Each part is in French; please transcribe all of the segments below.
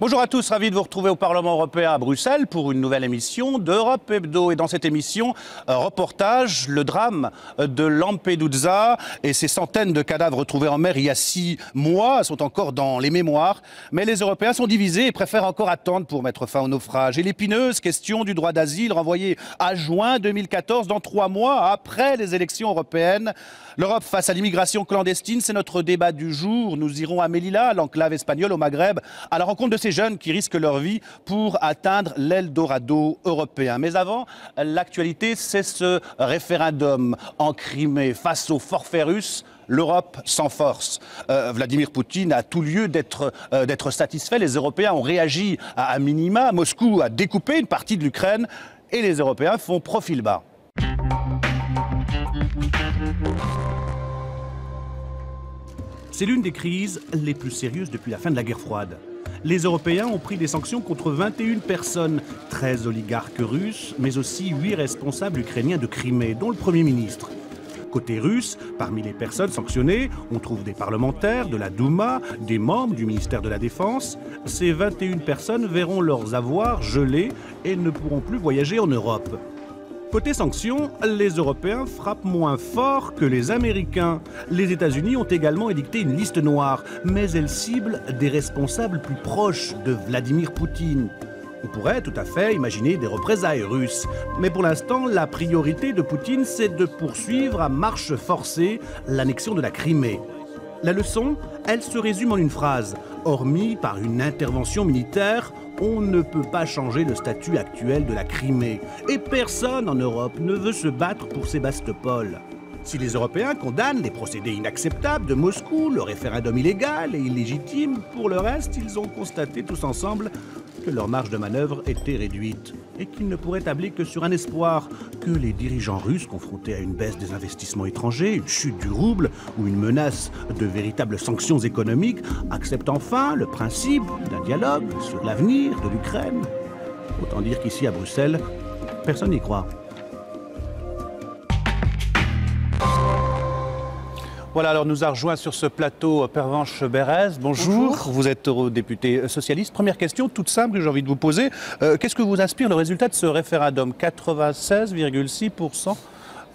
Bonjour à tous, ravi de vous retrouver au Parlement européen à Bruxelles pour une nouvelle émission d'Europe Hebdo. Et dans cette émission, reportage, le drame de Lampedusa et ces centaines de cadavres retrouvés en mer il y a 6 mois sont encore dans les mémoires. Mais les Européens sont divisés et préfèrent encore attendre pour mettre fin au naufrage. Et l'épineuse question du droit d'asile renvoyée à juin 2014, dans 3 mois après les élections européennes. L'Europe face à l'immigration clandestine, c'est notre débat du jour. Nous irons à Melilla, l'enclave espagnole au Maghreb, à la rencontre de ces jeunes qui risquent leur vie pour atteindre l'Eldorado européen. Mais avant, l'actualité, c'est ce référendum en Crimée face au forfait russe. L'Europe sans force. Vladimir Poutine a tout lieu d'être satisfait. Les Européens ont réagi à minima. Moscou a découpé une partie de l'Ukraine et les Européens font profil bas. C'est l'une des crises les plus sérieuses depuis la fin de la guerre froide. Les Européens ont pris des sanctions contre 21 personnes, 13 oligarques russes, mais aussi 8 responsables ukrainiens de Crimée, dont le Premier ministre. Côté russe, parmi les personnes sanctionnées, on trouve des parlementaires, de la Douma, des membres du ministère de la Défense. Ces 21 personnes verront leurs avoirs gelés et ne pourront plus voyager en Europe. Côté sanctions, les Européens frappent moins fort que les Américains. Les États-Unis ont également édicté une liste noire, mais elle cible des responsables plus proches de Vladimir Poutine. On pourrait tout à fait imaginer des représailles russes. Mais pour l'instant, la priorité de Poutine, c'est de poursuivre à marche forcée l'annexion de la Crimée. La leçon, elle se résume en une phrase. Hormis par une intervention militaire, on ne peut pas changer le statut actuel de la Crimée. Et personne en Europe ne veut se battre pour Sébastopol. Si les Européens condamnent les procédés inacceptables de Moscou, le référendum illégal et illégitime, pour le reste, ils ont constaté tous ensemble que leur marge de manœuvre était réduite et qu'ils ne pourraient tabler que sur un espoir que les dirigeants russes, confrontés à une baisse des investissements étrangers, une chute du rouble ou une menace de véritables sanctions économiques, acceptent enfin le principe d'un dialogue sur l'avenir de l'Ukraine. Autant dire qu'ici à Bruxelles, personne n'y croit. Voilà, alors nous a rejoint sur ce plateau Pervenche Berès. Bonjour. Bonjour. Vous êtes eurodéputé socialiste. Première question toute simple que j'ai envie de vous poser. Qu'est-ce que vous inspire le résultat de ce référendum? 96,6%,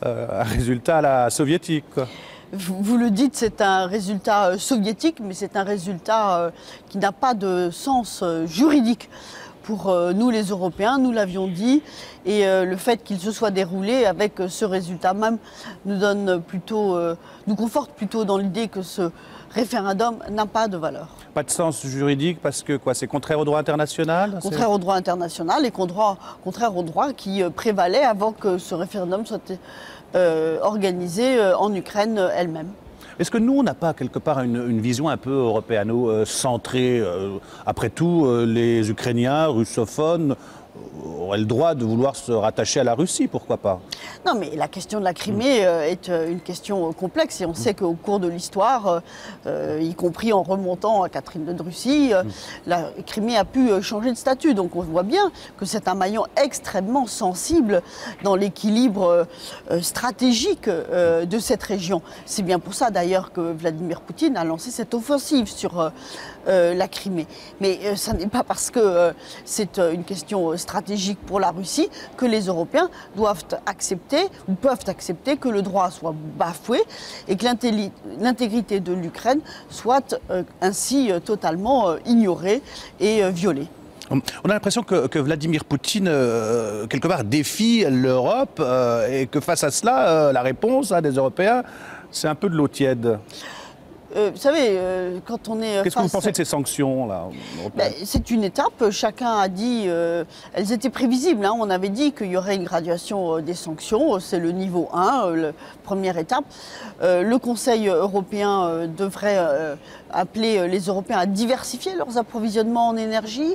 un résultat à la soviétique, quoi. Vous le dites, c'est un résultat soviétique, mais c'est un résultat qui n'a pas de sens juridique. Pour nous les Européens, nous l'avions dit, et le fait qu'il se soit déroulé avec ce résultat même nous conforte plutôt dans l'idée que ce référendum n'a pas de valeur. Pas de sens juridique parce que quoi, c'est contraire au droit international? Contraire au droit international et contraire au droit qui prévalait avant que ce référendum soit organisé en Ukraine elle-même. Est-ce que nous, on n'a pas quelque part une vision un peu européano-centrée? Après tout, les Ukrainiens, russophones, auraient le droit de vouloir se rattacher à la Russie, pourquoi pas? Non, mais la question de la Crimée est une question complexe et on sait qu'au cours de l'histoire, y compris en remontant à Catherine de Russie, la Crimée a pu changer de statut. Donc on voit bien que c'est un maillon extrêmement sensible dans l'équilibre stratégique de cette région. C'est bien pour ça d'ailleurs que Vladimir Poutine a lancé cette offensive sur la Crimée. Mais ça n'est pas parce que c'est une question stratégique pour la Russie que les Européens doivent accepter ou peuvent accepter que le droit soit bafoué et que l'intégrité de l'Ukraine soit ainsi totalement ignorée et violée. On a l'impression que Vladimir Poutine, quelque part, défie l'Europe et que face à cela, la réponse des Européens, c'est un peu de l'eau tiède. Vous savez, quand on est Qu'est-ce que vous pensez de ces sanctions-là? C'est une étape. Chacun a dit... elles étaient prévisibles. Hein. On avait dit qu'il y aurait une graduation des sanctions. C'est le niveau 1, la première étape. Le Conseil européen devrait appeler les Européens à diversifier leurs approvisionnements en énergie,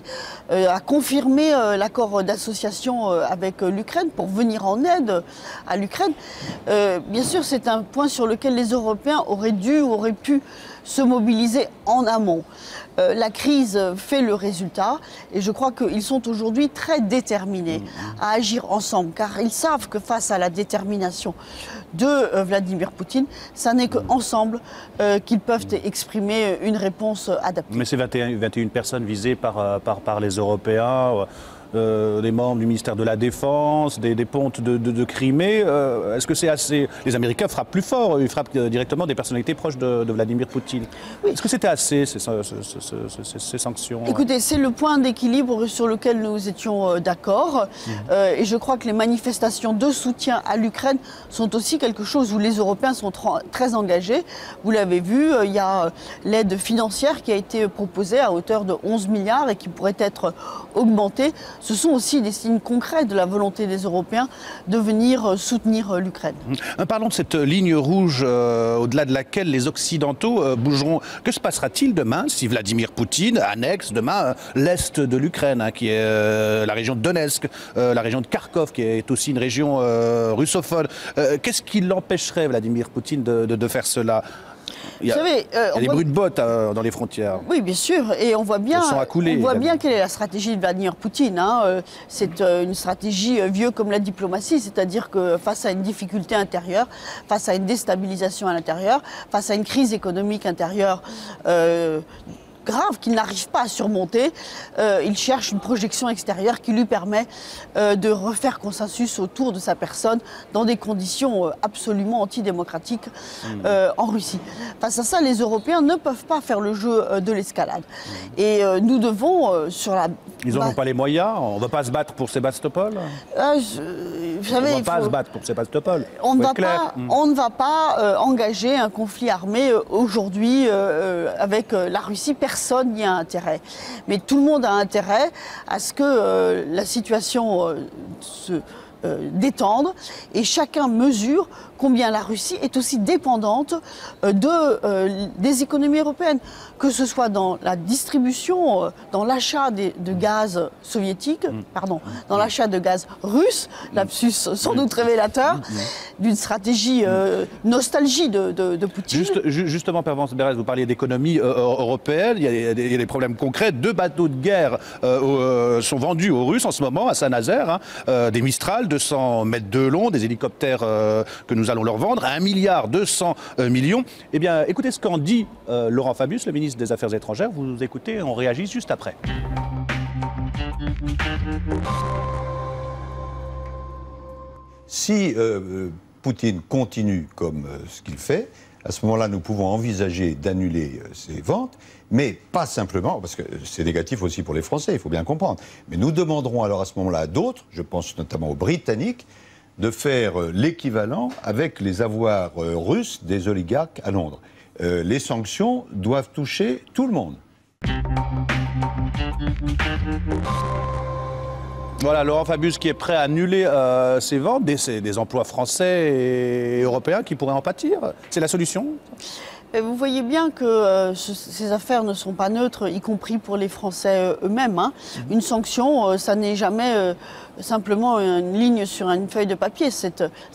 à confirmer l'accord d'association avec l'Ukraine pour venir en aide à l'Ukraine. Bien sûr, c'est un point sur lequel les Européens auraient dû ou auraient pu se mobiliser en amont. La crise fait le résultat et je crois qu'ils sont aujourd'hui très déterminés à agir ensemble car ils savent que face à la détermination de Vladimir Poutine, ça n'est qu'ensemble qu'ils peuvent exprimer une réponse adaptée. Mais ces 21 personnes visées par les Européens, des membres du ministère de la Défense, des pontes de Crimée. Est-ce que c'est assez? Les Américains frappent plus fort, ils frappent directement des personnalités proches de Vladimir Poutine. Oui. Est-ce que c'était assez, ces sanctions? Écoutez, c'est le point d'équilibre sur lequel nous étions d'accord. Et je crois que les manifestations de soutien à l'Ukraine sont aussi quelque chose où les Européens sont très engagés. Vous l'avez vu, il y a l'aide financière qui a été proposée à hauteur de 11 milliards et qui pourrait être augmentée. Ce sont aussi des signes concrets de la volonté des Européens de venir soutenir l'Ukraine. Parlons de cette ligne rouge au-delà de laquelle les Occidentaux bougeront. Que se passera-t-il demain si Vladimir Poutine annexe demain l'Est de l'Ukraine, hein, qui est la région de Donetsk, la région de Kharkov, qui est aussi une région russophone. Qu'est-ce qui l'empêcherait, Vladimir Poutine, de faire cela? Il y a des bruits de bottes dans les frontières. Oui, bien sûr. Et on voit bien, quelle est la stratégie de Vladimir Poutine. Hein. C'est une stratégie vieux comme la diplomatie, c'est-à-dire que face à une difficulté intérieure, face à une déstabilisation à l'intérieur, face à une crise économique intérieure grave qu'il n'arrive pas à surmonter, il cherche une projection extérieure qui lui permet de refaire consensus autour de sa personne dans des conditions absolument antidémocratiques en Russie. Face à ça, les Européens ne peuvent pas faire le jeu de l'escalade. Et nous devons, sur la... Ils n'en ont pas les moyens? On ne va pas se battre pour Sébastopol? Vous savez, on ne va pas se battre pour Sébastopol. On ne va pas engager un conflit armé aujourd'hui avec la Russie. Personne n'y a intérêt. Mais tout le monde a intérêt à ce que la situation se détende et chacun mesure combien la Russie est aussi dépendante des économies européennes, que ce soit dans la distribution, dans l'achat de gaz soviétique, dans l'achat de gaz russe, lapsus sans doute révélateur d'une stratégie nostalgie de Poutine. Justement, Pervenche Berès, vous parliez d'économie européenne, il y a des problèmes concrets. 2 bateaux de guerre sont vendus aux Russes en ce moment, à Saint-Nazaire, des Mistral, 200 mètres de long, des hélicoptères que nous allons leur vendre, à 1,2 milliard. Eh bien, écoutez ce qu'en dit Laurent Fabius, le ministre des Affaires étrangères. Vous écoutez, on réagit juste après. Si Poutine continue comme ce qu'il fait, à ce moment-là, nous pouvons envisager d'annuler ces ventes, mais pas simplement, parce que c'est négatif aussi pour les Français, il faut bien comprendre. Mais nous demanderons alors à ce moment-là à d'autres, je pense notamment aux Britanniques, de faire l'équivalent avec les avoirs russes des oligarques à Londres. Les sanctions doivent toucher tout le monde. Voilà, Laurent Fabius qui est prêt à annuler ces ventes, des emplois français et européens qui pourraient en pâtir. C'est la solution? Vous voyez bien que ces affaires ne sont pas neutres, y compris pour les Français eux-mêmes. Hein. Une sanction, ça n'est jamais simplement une ligne sur une feuille de papier. Ça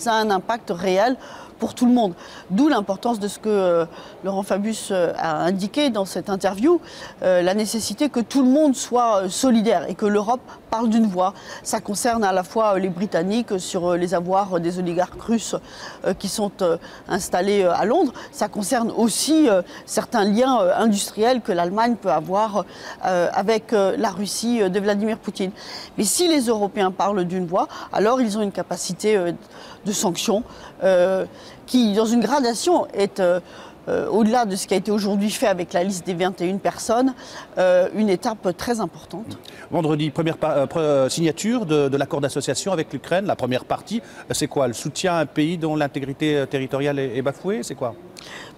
a un impact réel pour tout le monde. D'où l'importance de ce que Laurent Fabius a indiqué dans cette interview, la nécessité que tout le monde soit solidaire et que l'Europe parle d'une voix. Ça concerne à la fois les Britanniques sur les avoirs des oligarques russes qui sont installés à Londres. Ça concerne aussi certains liens industriels que l'Allemagne peut avoir avec la Russie de Vladimir Poutine. Mais si les Européens parlent d'une voix, alors ils ont une capacité de sanction qui, dans une gradation, est au-delà de ce qui a été aujourd'hui fait avec la liste des 21 personnes, une étape très importante. Vendredi, première signature de l'accord d'association avec l'Ukraine. La première partie, c'est quoi? Le soutien à un pays dont l'intégrité territoriale est bafouée? C'est quoi?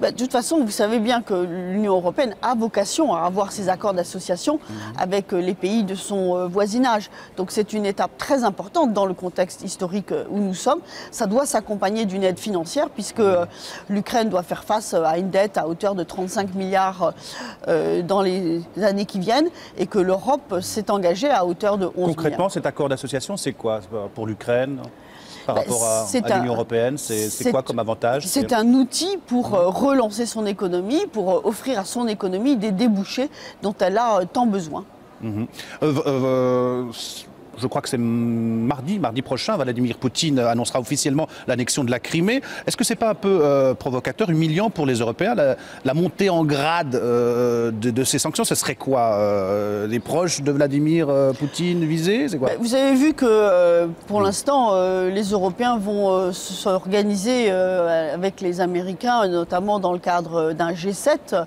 De toute façon, vous savez bien que l'Union européenne a vocation à avoir ces accords d'association avec les pays de son voisinage. Donc c'est une étape très importante dans le contexte historique où nous sommes. Ça doit s'accompagner d'une aide financière puisque l'Ukraine doit faire face à une dette à hauteur de 35 milliards dans les années qui viennent et que l'Europe s'est engagée à hauteur de 11 milliards. Concrètement, cet accord d'association, c'est quoi pour l'Ukraine? par rapport à l'Union européenne? C'est quoi comme avantage? C'est un outil pour relancer son économie, pour offrir à son économie des débouchés dont elle a tant besoin. Je crois que c'est mardi prochain, Vladimir Poutine annoncera officiellement l'annexion de la Crimée. Est-ce que c'est pas un peu provocateur, humiliant pour les Européens, la montée en grade de ces sanctions? Ce serait quoi? Les proches de Vladimir Poutine visés? C'est quoi? Vous avez vu que pour l'instant, les Européens vont s'organiser avec les Américains, notamment dans le cadre d'un G7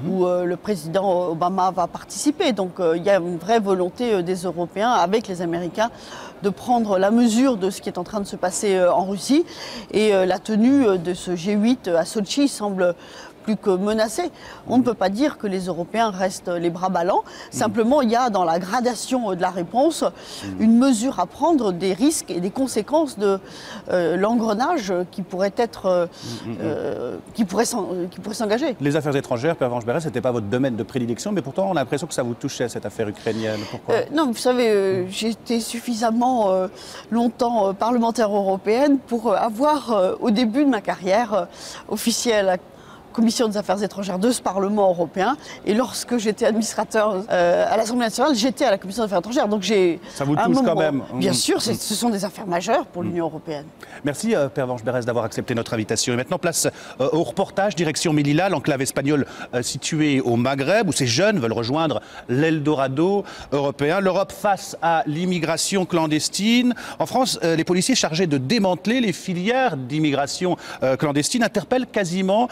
où le président Obama va participer. Donc il y a une vraie volonté des Européens avec les Américains de prendre la mesure de ce qui est en train de se passer en Russie. Et la tenue de ce G8 à Sochi semble plus que menacée. On ne peut pas dire que les Européens restent les bras ballants. Simplement, il y a dans la gradation de la réponse une mesure à prendre des risques et des conséquences de l'engrenage qui pourrait être, qui pourrait s'engager. Les affaires étrangères, Pervenche Berès, ce n'était pas votre domaine de prédilection, mais pourtant on a l'impression que ça vous touchait, cette affaire ukrainienne. Pourquoi? Non, vous savez, j'ai été suffisamment longtemps parlementaire européenne pour avoir, au début de ma carrière, officié à la Commission des affaires étrangères de ce Parlement européen. Et lorsque j'étais administrateur à l'Assemblée nationale, j'étais à la Commission des affaires étrangères. Donc j'ai. Ça vous touche quand même? Bien sûr, ce sont des affaires majeures pour l'Union européenne. Merci Pervenche Berès d'avoir accepté notre invitation. Et maintenant, place au reportage direction Melilla, l'enclave espagnole située au Maghreb, où ces jeunes veulent rejoindre l'Eldorado européen. L'Europe face à l'immigration clandestine. En France, les policiers chargés de démanteler les filières d'immigration clandestine interpellent quasiment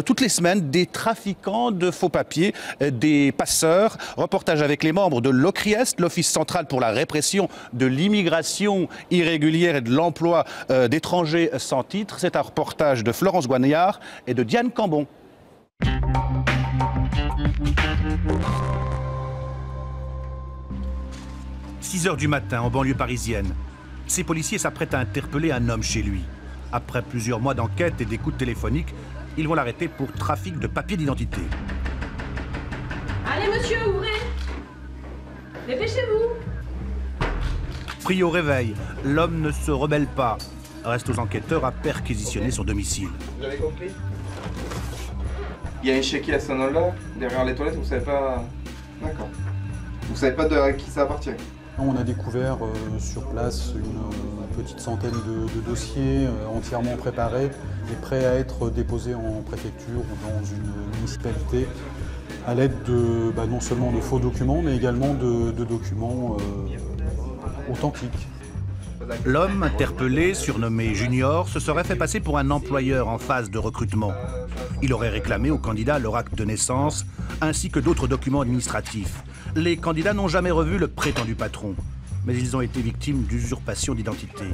toutes les semaines des trafiquants de faux papiers, des passeurs. Reportage avec les membres de l'OCRIEST, l'Office central pour la répression de l'immigration irrégulière et de l'emploi d'étrangers sans titre. C'est un reportage de Florence Goignard et de Diane Cambon. 6 heures du matin, en banlieue parisienne. Ces policiers s'apprêtent à interpeller un homme chez lui. Après plusieurs mois d'enquête et d'écoute téléphonique, ils vont l'arrêter pour trafic de papiers d'identité. Allez monsieur, ouvrez! Dépêchez-vous! Pris au réveil, l'homme ne se rebelle pas. Reste aux enquêteurs à perquisitionner son domicile. Vous avez compris? Il y a un chéquier à ce nom-là, derrière les toilettes, vous savez pas... D'accord. Vous savez pas à qui ça appartient? On a découvert sur place une petite centaine de dossiers entièrement préparés et prêts à être déposés en préfecture ou dans une municipalité à l'aide de non seulement de faux documents mais également de documents authentiques. L'homme interpellé, surnommé Junior, se serait fait passer pour un employeur en phase de recrutement. Il aurait réclamé aux candidats leur acte de naissance ainsi que d'autres documents administratifs. Les candidats n'ont jamais revu le prétendu patron, mais ils ont été victimes d'usurpation d'identité.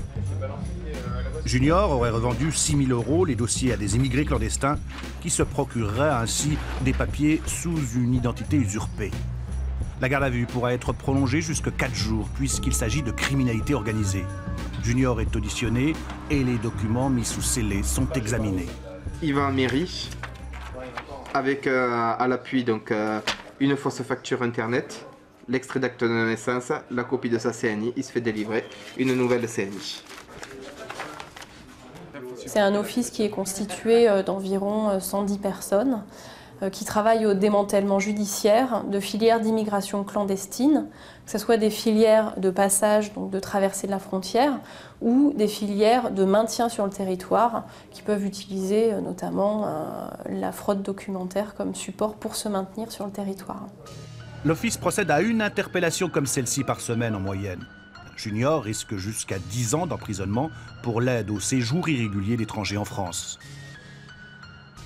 Junior aurait revendu 6 000 € les dossiers à des immigrés clandestins qui se procureraient ainsi des papiers sous une identité usurpée. La garde à vue pourra être prolongée jusqu'à 4 jours puisqu'il s'agit de criminalité organisée. Junior est auditionné et les documents mis sous scellé sont examinés. Il va en mairie avec à l'appui donc une fausse facture internet, l'extrait d'acte de naissance, la copie de sa CNI, il se fait délivrer une nouvelle CNI. C'est un office qui est constitué d'environ 110 personnes qui travaillent au démantèlement judiciaire de filières d'immigration clandestine, que ce soit des filières de passage, donc de traversée de la frontière, ou des filières de maintien sur le territoire, qui peuvent utiliser notamment la fraude documentaire comme support pour se maintenir sur le territoire. L'office procède à une interpellation comme celle-ci par semaine en moyenne. Junior risque jusqu'à 10 ans d'emprisonnement pour l'aide au séjour irrégulier d'étrangers en France.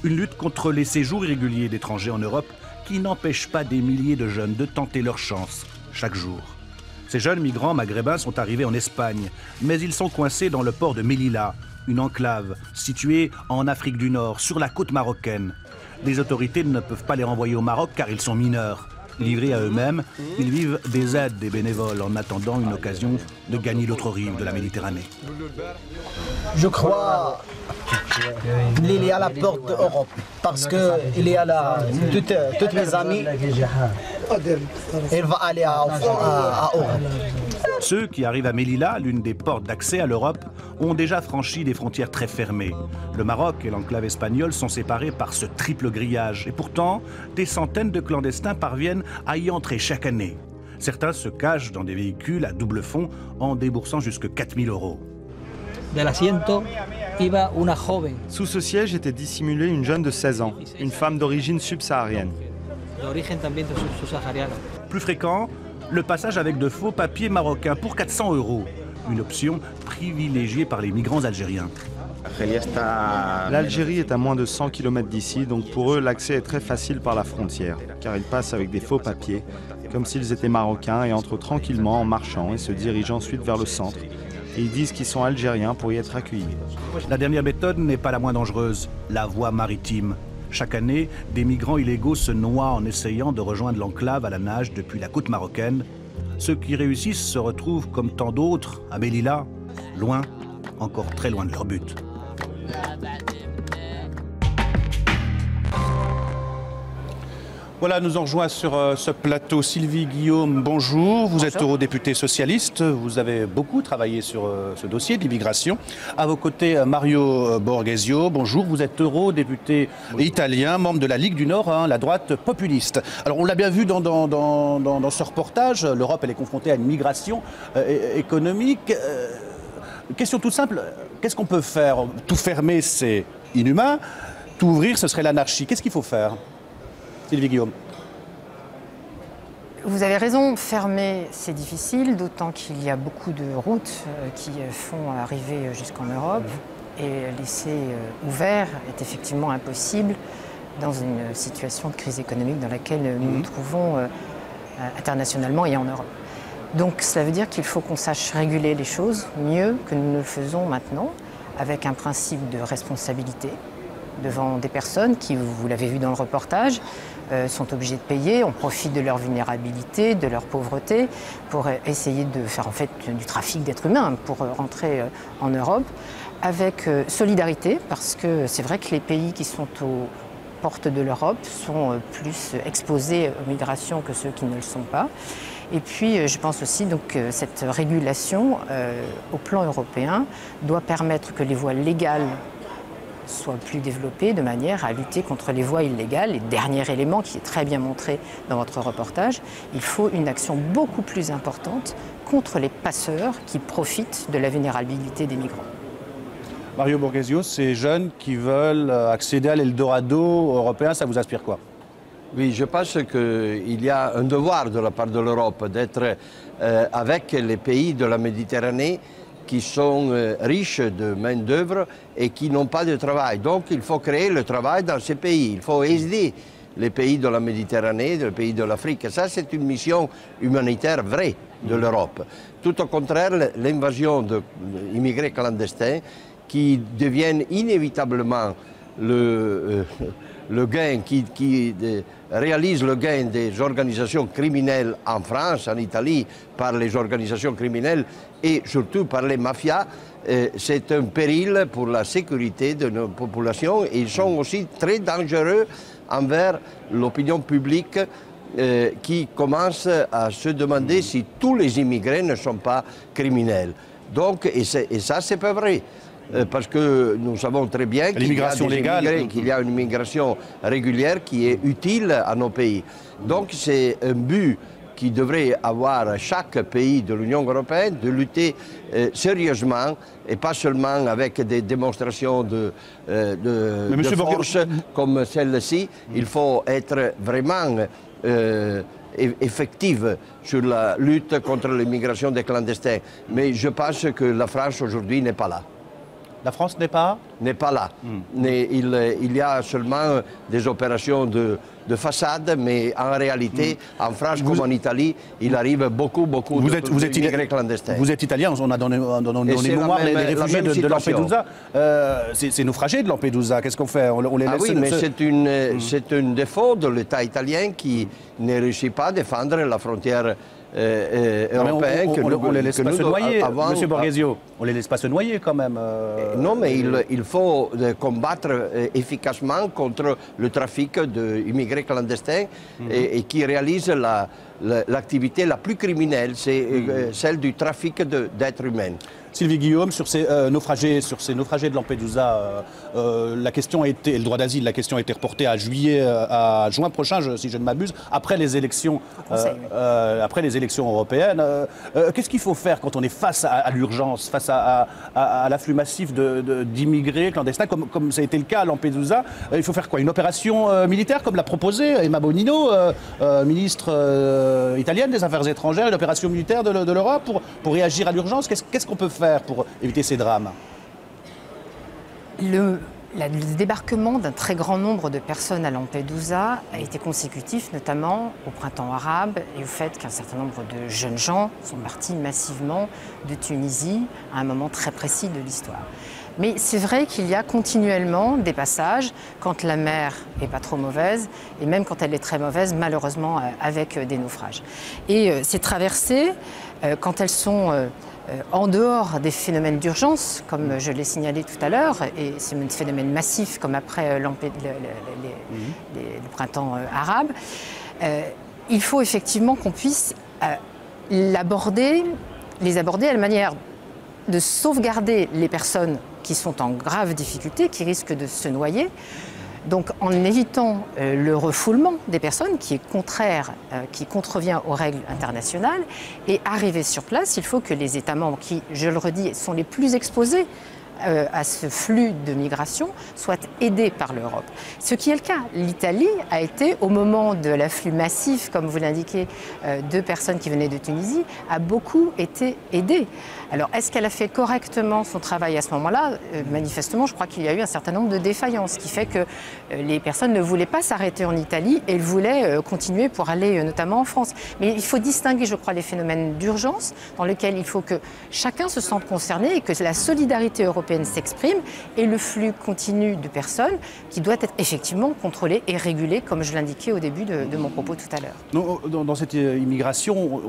Une lutte contre les séjours irréguliers d'étrangers en Europe qui n'empêche pas des milliers de jeunes de tenter leur chance chaque jour. Ces jeunes migrants maghrébins sont arrivés en Espagne, mais ils sont coincés dans le port de Melilla, une enclave située en Afrique du Nord, sur la côte marocaine. Les autorités ne peuvent pas les renvoyer au Maroc car ils sont mineurs. Livrés à eux-mêmes, ils vivent des aides des bénévoles en attendant une occasion de gagner l'autre rive de la Méditerranée. Je crois qu'il est à la porte d'Europe parce qu'il est à la... Toutes mes amies, il va aller à Europe. Ceux qui arrivent à Melilla, l'une des portes d'accès à l'Europe, ont déjà franchi des frontières très fermées. Le Maroc et l'enclave espagnole sont séparés par ce triple grillage. Et pourtant, des centaines de clandestins parviennent à y entrer chaque année. Certains se cachent dans des véhicules à double fond en déboursant jusque 4 000 €. Sous ce siège était dissimulée une jeune de 16 ans, une femme d'origine subsaharienne. Plus fréquent, le passage avec de faux papiers marocains pour 400 €, une option privilégiée par les migrants algériens. L'Algérie est à moins de 100 km d'ici, donc pour eux l'accès est très facile par la frontière, car ils passent avec des faux papiers, comme s'ils étaient marocains et entrent tranquillement en marchant et se dirigeant ensuite vers le centre. Et ils disent qu'ils sont algériens pour y être accueillis. La dernière méthode n'est pas la moins dangereuse, la voie maritime. Chaque année, des migrants illégaux se noient en essayant de rejoindre l'enclave à la nage depuis la côte marocaine. Ceux qui réussissent se retrouvent comme tant d'autres à Melilla, loin, encore très loin de leur but. Voilà, nous en rejoint sur ce plateau Sylvie Guillaume, bonjour. Vous êtes eurodéputé socialiste, vous avez beaucoup travaillé sur ce dossier de l'immigration. À vos côtés, Mario Borghesio, bonjour. Vous êtes eurodéputé italien, membre de la Ligue du Nord, hein, la droite populiste. Alors on l'a bien vu dans ce reportage, l'Europe elle est confrontée à une migration économique. Question toute simple, qu'est-ce qu'on peut faire? Tout fermer, c'est inhumain. Tout ouvrir, ce serait l'anarchie. Qu'est-ce qu'il faut faire? Sylvie Guillaume. Vous avez raison, fermer c'est difficile, d'autant qu'il y a beaucoup de routes qui font arriver jusqu'en Europe. Et laisser ouvert est effectivement impossible dans une situation de crise économique dans laquelle nous nous trouvons internationalement et en Europe. Donc cela veut dire qu'il faut qu'on sache réguler les choses mieux que nous ne le faisons maintenant, avec un principe de responsabilité devant des personnes qui, vous l'avez vu dans le reportage, sont obligées de payer, on profite de leur vulnérabilité, de leur pauvreté, pour essayer de faire en fait du trafic d'êtres humains pour rentrer en Europe, avec solidarité, parce que c'est vrai que les pays qui sont aux portes de l'Europe sont plus exposés aux migrations que ceux qui ne le sont pas. Et puis je pense aussi donc, que cette régulation au plan européen doit permettre que les voies légales soient plus développées de manière à lutter contre les voies illégales. Et dernier élément qui est très bien montré dans votre reportage, il faut une action beaucoup plus importante contre les passeurs qui profitent de la vulnérabilité des migrants. Mario Borghesio, ces jeunes qui veulent accéder à l'Eldorado européen, ça vous inspire quoi? Oui, je pense qu'il y a un devoir de la part de l'Europe d'être avec les pays de la Méditerranée qui sont riches de main-d'œuvre et qui n'ont pas de travail. Donc il faut créer le travail dans ces pays. Il faut aider les pays de la Méditerranée, les pays de l'Afrique. Ça, c'est une mission humanitaire vraie de l'Europe. Tout au contraire, l'invasion d'immigrés clandestins qui deviennent inévitablement le gain, qui réalise le gain des organisations criminelles en France, en Italie, par les organisations criminelles et surtout par les mafias, c'est un péril pour la sécurité de nos populations et ils sont aussi très dangereux envers l'opinion publique qui commence à se demander si tous les immigrés ne sont pas criminels. Donc, et ça, c'est pas vrai. Parce que nous savons très bien qu'il y a une immigration régulière qui est utile à nos pays. Donc c'est un but qui devrait avoir chaque pays de l'Union européenne de lutter sérieusement et pas seulement avec des démonstrations de force comme celle-ci. Il faut être vraiment effective sur la lutte contre l'immigration des clandestins. Mais je pense que la France aujourd'hui n'est pas là. La France n'est pas? N'est pas là. Il y a seulement des opérations de façade, mais en réalité, en France comme enItalie, il arrive beaucoup d'immigrés clandestins. Vous êtes italien, on a dans nos mémoires les réfugiés de Lampedusa. C'est naufragé de Lampedusa, qu'est-ce qu'on fait? On les laisse oui, mais c'est un défaut de l'État italien qui ne réussit pas à défendre la frontière européenne on les laisse pas se noyer, Monsieur Borghesio. On les laisse pas se noyer quand même. Non, mais il faut combattre efficacement contre le trafic d'immigrés clandestins et qui réalisent l'activité la plus criminelle, c'est celle du trafic d'êtres humains. Sylvie Guillaume, sur ces naufragés de Lampedusa, la question a été, le droit d'asile, la question a été reportée à juin prochain, si je ne m'abuse, après les élections européennes. Qu'est-ce qu'il faut faire quand on est face à l'urgence, face à l'afflux massif d'immigrés clandestins, comme ça a été le cas à Lampedusa? Il faut faire quoi? Une opération militaire, comme l'a proposé Emma Bonino, ministre italienne des Affaires étrangères, une opération militaire de l'Europe pour réagir à l'urgence? Qu'est-ce qu'on peut faire pour éviter ces drames? Le débarquement d'un très grand nombre de personnes à Lampedusa a été consécutif notamment au printemps arabe et au fait qu'un certain nombre de jeunes gens sont partis massivement de Tunisie à un moment très précis de l'histoire. Mais c'est vrai qu'il y a continuellement des passages quand la mer n'est pas trop mauvaise et même quand elle est très mauvaise, malheureusement avec des naufrages. Et ces traversées, quand elles sont en dehors des phénomènes d'urgence, comme je l'ai signalé tout à l'heure, et c'est un phénomène massif comme après le printemps arabe, il faut effectivement qu'on puisse les aborder à la manière de sauvegarder les personnes qui sont en grave difficulté, qui risquent de se noyer. Donc en évitant le refoulement des personnes qui est contraire, qui contrevient aux règles internationales, et arriver sur place, il faut que les États membres qui, je le redis, sont les plus exposés à ce flux de migration soient aidés par l'Europe. Ce qui est le cas. L'Italie a été, au moment de l'afflux massif, comme vous l'indiquez, de personnes qui venaient de Tunisie, a beaucoup été aidée. Alors, est-ce qu'elle a fait correctement son travail à ce moment-là? Manifestement, je crois qu'il y a eu un certain nombre de défaillances, qui fait que les personnes ne voulaient pas s'arrêter en Italie et voulaient continuer pour aller notamment en France. Mais il faut distinguer, je crois, les phénomènes d'urgence dans lesquels il faut que chacun se sente concerné et que la solidarité européenne s'exprime, et le flux continu de personnes qui doit être effectivement contrôlé et régulé, comme je l'indiquais au début de mon propos tout à l'heure. Dans cette immigration,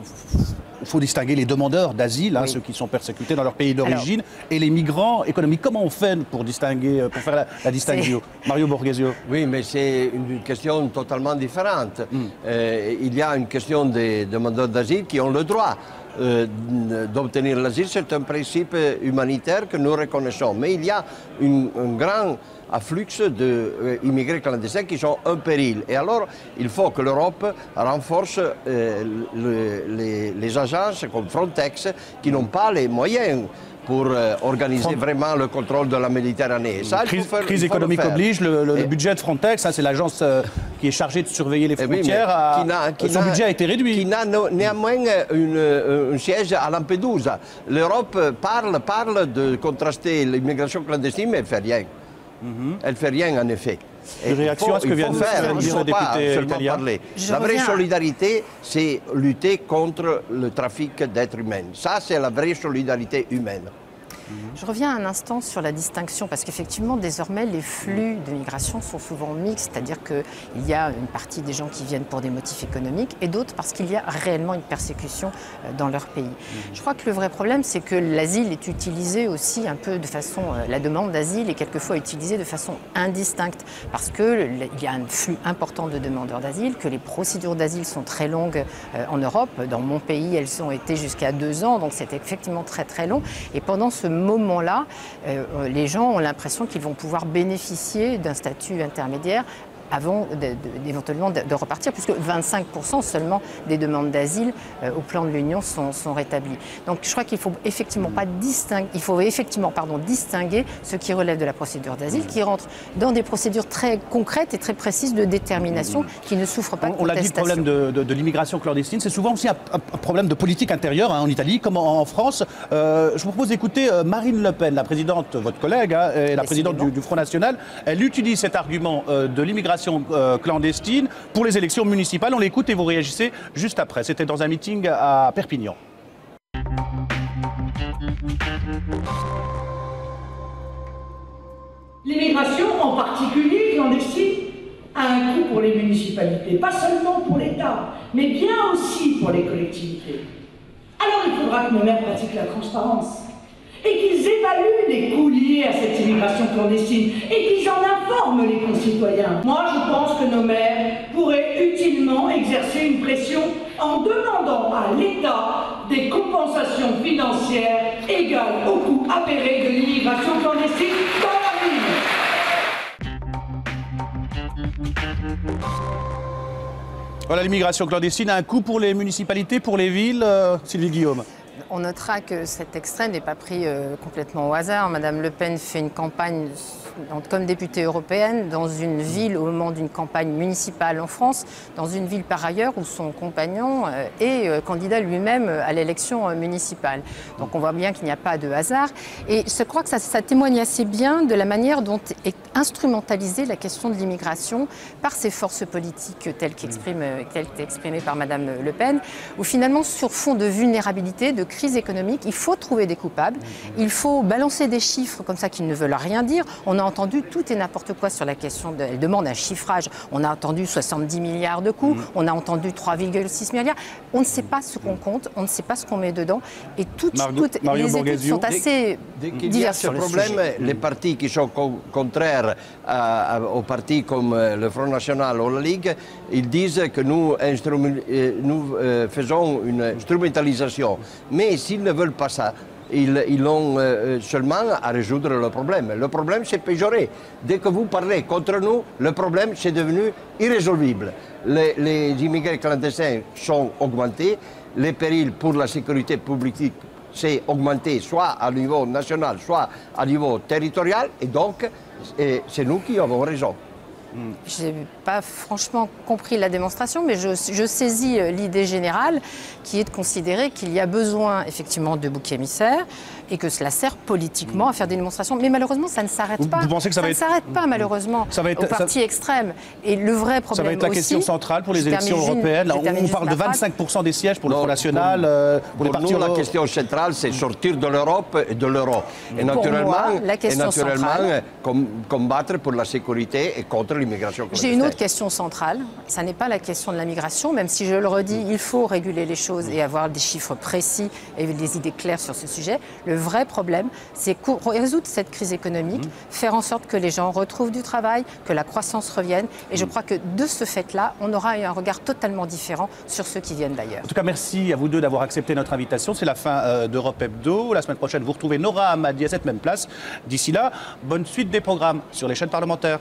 il faut distinguer les demandeurs d'asile, ceux qui sont persécutés dans leur pays d'origine, et les migrants économiques. Comment on fait pour faire la distinction? Mario Borghesio. Oui, mais c'est une question totalement différente. Il y a une question des demandeurs d'asile qui ont le droit d'obtenir l'asile. C'est un principe humanitaire que nous reconnaissons. Mais il y a un grand afflux d'immigrés clandestins qui sont un péril. Et alors, il faut que l'Europe renforce les agences comme Frontex qui n'ont pas les moyens pour organiser vraiment le contrôle de la Méditerranée. Ça, crise économique oblige, le budget de Frontex, c'est l'agence qui est chargée de surveiller les frontières, son budget a été réduit. Qui n'a néanmoins un siège à Lampedusa. L'Europe parle de contraster l'immigration clandestine, mais elle ne fait rien. Elle ne fait rien en effet. Une réaction à ce que vient de dire le député italien. La vraie solidarité, c'est lutter contre le trafic d'êtres humains. Ça, c'est la vraie solidarité humaine. Je reviens un instant sur la distinction, parce qu'effectivement, désormais, les flux de migration sont souvent mixtes, c'est-à-dire qu'il y a une partie des gens qui viennent pour des motifs économiques et d'autres parce qu'il y a réellement une persécution dans leur pays. Je crois que le vrai problème, c'est que l'asile est utilisé aussi un peu de façon... la demande d'asile est quelquefois utilisée de façon indistincte, parce qu'il y a un flux important de demandeurs d'asile, que les procédures d'asile sont très longues en Europe. Dans mon pays, elles ont été jusqu'à 2 ans, donc c'est effectivement très très long. Et pendant ce moment-là, les gens ont l'impression qu'ils vont pouvoir bénéficier d'un statut intermédiaire avant éventuellement de repartir, puisque 25% seulement des demandes d'asile au plan de l'Union sont rétablies. Donc je crois qu'il faut effectivement distinguer ce qui relève de la procédure d'asile, qui rentre dans des procédures très concrètes et très précises de détermination, qui ne souffrent pas de contestation. On l'a dit, le problème de l'immigration clandestine, c'est souvent aussi un problème de politique intérieure, en Italie comme en France. Je vous propose d'écouter Marine Le Pen, la présidente, votre collègue, et la présidente du Front National. Elle utilise cet argument de l'immigration clandestine pour les élections municipales. On l'écoute et vous réagissez juste après. C'était dans un meeting à Perpignan. L'immigration, en particulier clandestine, a un coût pour les municipalités, pas seulement pour l'État, mais bien aussi pour les collectivités. Alors il faudra que nos maires pratiquent la transparence et qu'ils évaluent les coûts liés à cette immigration clandestine et qu'ils en informent les concitoyens. Moi, je pense que nos maires pourraient utilement exercer une pression en demandant à l'État des compensations financières égales au coût avéré de l'immigration clandestine dans la ville. Voilà, l'immigration clandestine a un coût pour les municipalités, pour les villes. Sylvie Guillaume. On notera que cet extrait n'est pas pris complètement au hasard. Madame Le Pen fait une campagne comme députée européenne dans une ville au moment d'une campagne municipale en France, dans une ville par ailleurs où son compagnon est candidat lui-même à l'élection municipale. Donc on voit bien qu'il n'y a pas de hasard. Et je crois que ça témoigne assez bien de la manière dont est instrumentalisée la question de l'immigration par ces forces politiques telles qu'exprimées par Madame Le Pen, où finalement sur fond de vulnérabilité, de crise économique, il faut trouver des coupables, il faut balancer des chiffres comme ça qui ne veulent rien dire. On a entendu tout et n'importe quoi sur la question elle demande un chiffrage. On a entendu 70 milliards de coûts, on a entendu 3,6 milliards. On ne sait pas ce qu'on compte, on ne sait pas ce qu'on met dedans. Et toutes les études sont assez diverses sur le sujet. Les partis qui sont contraires aux partis comme le Front National ou la Ligue, ils disent que nous faisons une instrumentalisation. Mais s'ils ne veulent pas ça, ils ont seulement à résoudre le problème. Le problème, c'est péjoré. Dès que vous parlez contre nous, le problème, c'est devenu irrésoluble. Les immigrés clandestins sont augmentés, les périls pour la sécurité publique s'est augmenté soit à niveau national, soit à niveau territorial, et donc c'est nous qui avons raison. Je n'ai pas franchement compris la démonstration, mais je saisis l'idée générale qui est de considérer qu'il y a besoin effectivement de boucs émissaires et que cela sert politiquement à faire des démonstrations. Mais malheureusement, ça ne s'arrête pas. Vous pensez que ça ne s'arrête pas, malheureusement, aux partis extrêmes. Et le vrai problème, ça va être la question centrale pour les élections européennes. On parle de 25% des sièges pour le Front National, pour les partis. Nous, la question centrale, c'est sortir de l'Europe et de l'euro. Et naturellement, combattre pour la sécurité et contre l'immigration clandestine. J'ai une autre question centrale. Ça n'est pas la question de la migration, même si je le redis, il faut réguler les choses et avoir des chiffres précis et des idées claires sur ce sujet. Le vrai problème, c'est résoudre cette crise économique, faire en sorte que les gens retrouvent du travail, que la croissance revienne. Et je crois que de ce fait-là, on aura un regard totalement différent sur ceux qui viennent d'ailleurs. En tout cas, merci à vous deux d'avoir accepté notre invitation. C'est la fin d'Europe Hebdo. La semaine prochaine, vous retrouvez Nora Hamadi à cette même place. D'ici là, bonne suite des programmes sur les chaînes parlementaires.